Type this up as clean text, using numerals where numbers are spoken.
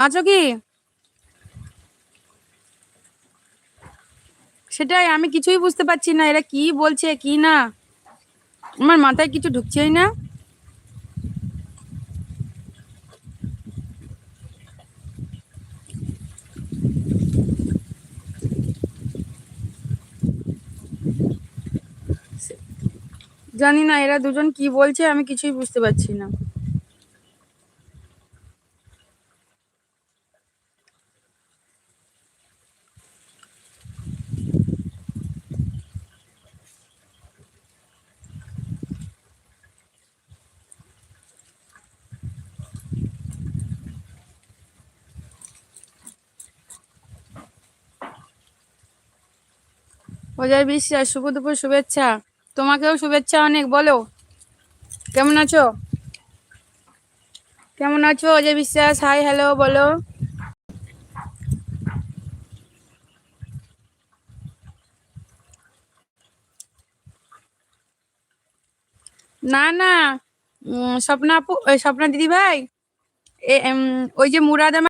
আছো কি? সেটাই আমি কিছুই বুঝতে পারছি না, এরা কি বলছে কি না। আমার মাথায় কিছু ঢুকছেই না। জানি না এরা দুজন কি বলছে, আমি কিছুই বুঝতে পারছি না। অজয় বিশ্বাস, শুভ দুপুর শুভেচ্ছা। তোমাকেও শুভেচ্ছা অনেক। বলো কেমন আছো? কেমন আছো অজয় বিশ্বাস? হাই হ্যালো বলো। না না, স্বপ্না আপু, স্বপ্না দিদি ভাই, ওই যে মুরাদ